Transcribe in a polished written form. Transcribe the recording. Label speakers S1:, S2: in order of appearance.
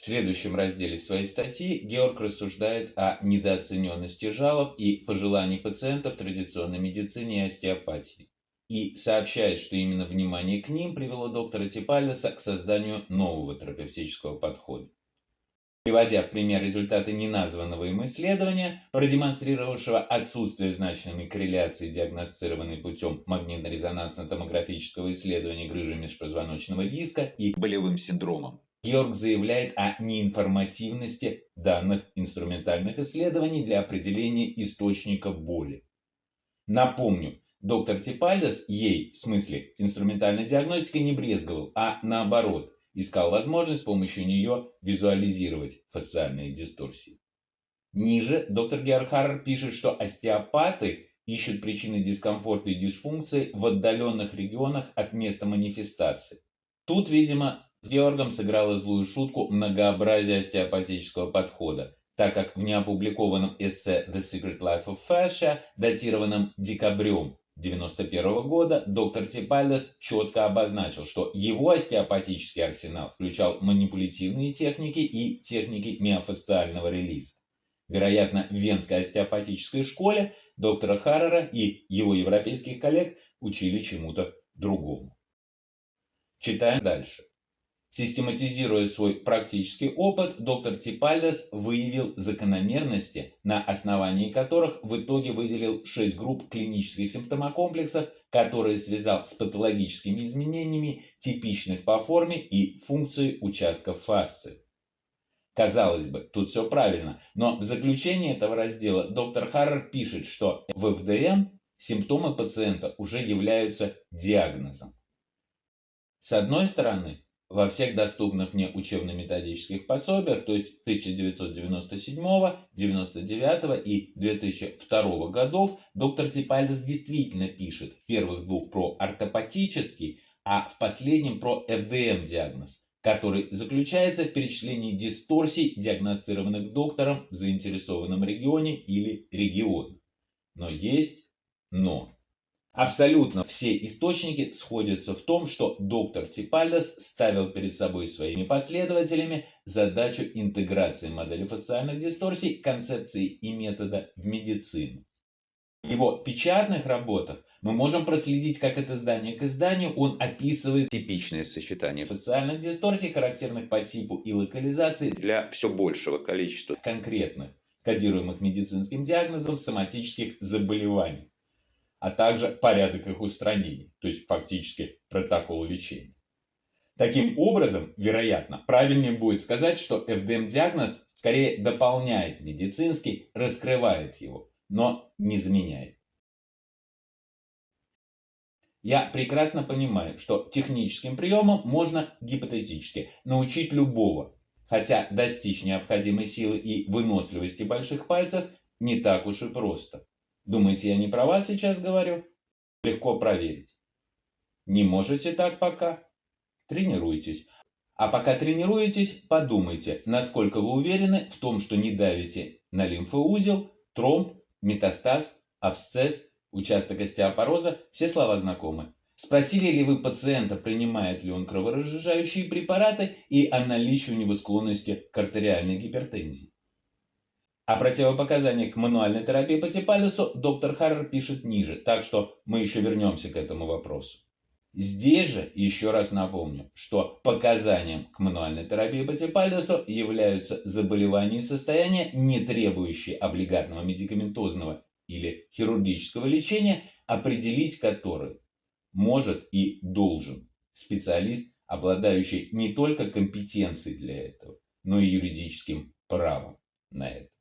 S1: В следующем разделе своей статьи Георг рассуждает о недооцененности жалоб и пожеланий пациентов в традиционной медицине и остеопатии. И сообщает, что именно внимание к ним привело доктора Типальдеса к созданию нового терапевтического подхода. Приводя в пример результаты неназванного им исследования, продемонстрировавшего отсутствие значимой корреляции, диагностированной путем магнитно-резонансно-томографического исследования грыжи межпозвоночного диска и болевым синдромом, Георг заявляет о неинформативности данных инструментальных исследований для определения источника боли. Напомню, доктор Типальдес ей, в смысле инструментальной диагностикой, не брезговал, а наоборот, искал возможность с помощью нее визуализировать фасциальные дисторсии. Ниже доктор Георг Харрер пишет, что остеопаты ищут причины дискомфорта и дисфункции в отдаленных регионах от места манифестации. Тут, видимо, с Георгом сыграло злую шутку многообразие остеопатического подхода, так как в неопубликованном эссе The Secret Life of Fascia, датированном декабрем 1991 года, доктор Типальдес четко обозначил, что его остеопатический арсенал включал манипулятивные техники и техники миофасциального релиза. Вероятно, в Венской остеопатической школе доктора Харрера и его европейских коллег учили чему-то другому. Читаем дальше. Систематизируя свой практический опыт, доктор Типальдес выявил закономерности, на основании которых в итоге выделил 6 групп клинических симптомокомплексов, которые связал с патологическими изменениями, типичных по форме и функции участков фасции. Казалось бы, тут все правильно, но в заключении этого раздела доктор Харрер пишет, что в ФДМ симптомы пациента уже являются диагнозом. С одной стороны, во всех доступных мне учебно-методических пособиях, то есть 1997, 1999 и 2002 годов, доктор Типальдес действительно пишет в первых двух про ортопатический, а в последнем про ФДМ-диагноз, который заключается в перечислении дисторсий, диагностированных доктором в заинтересованном регионе или регионах. Но есть но. Абсолютно все источники сходятся в том, что доктор Типальдес ставил перед собой своими последователями задачу интеграции модели фасциальных дисторсий, концепции и метода в медицину. В его печатных работах мы можем проследить, как от издания к изданию он описывает типичные сочетания фасциальных дисторсий, характерных по типу и локализации для все большего количества конкретных, кодируемых медицинским диагнозом соматических заболеваний, а также порядок их устранения, то есть фактически протокол лечения. Таким образом, вероятно, правильнее будет сказать, что ФДМ-диагноз скорее дополняет медицинский, раскрывает его, но не заменяет. Я прекрасно понимаю, что техническим приемом можно гипотетически научить любого, хотя достичь необходимой силы и выносливости больших пальцев не так уж и просто. Думаете, я не про вас сейчас говорю? Легко проверить. Не можете так пока? Тренируйтесь. А пока тренируетесь, подумайте, насколько вы уверены в том, что не давите на лимфоузел, тромб, метастаз, абсцесс, участок остеопороза, все слова знакомы. Спросили ли вы пациента, принимает ли он кроворазжижающие препараты и о наличии у него склонности к артериальной гипертензии. О противопоказаниях к мануальной терапии по Типальдесу доктор Харрер пишет ниже, так что мы еще вернемся к этому вопросу. Здесь же еще раз напомню, что показанием к мануальной терапии по Типальдесу являются заболевания и состояния, не требующие облигатного медикаментозного или хирургического лечения, определить которые может и должен специалист, обладающий не только компетенцией для этого, но и юридическим правом на это.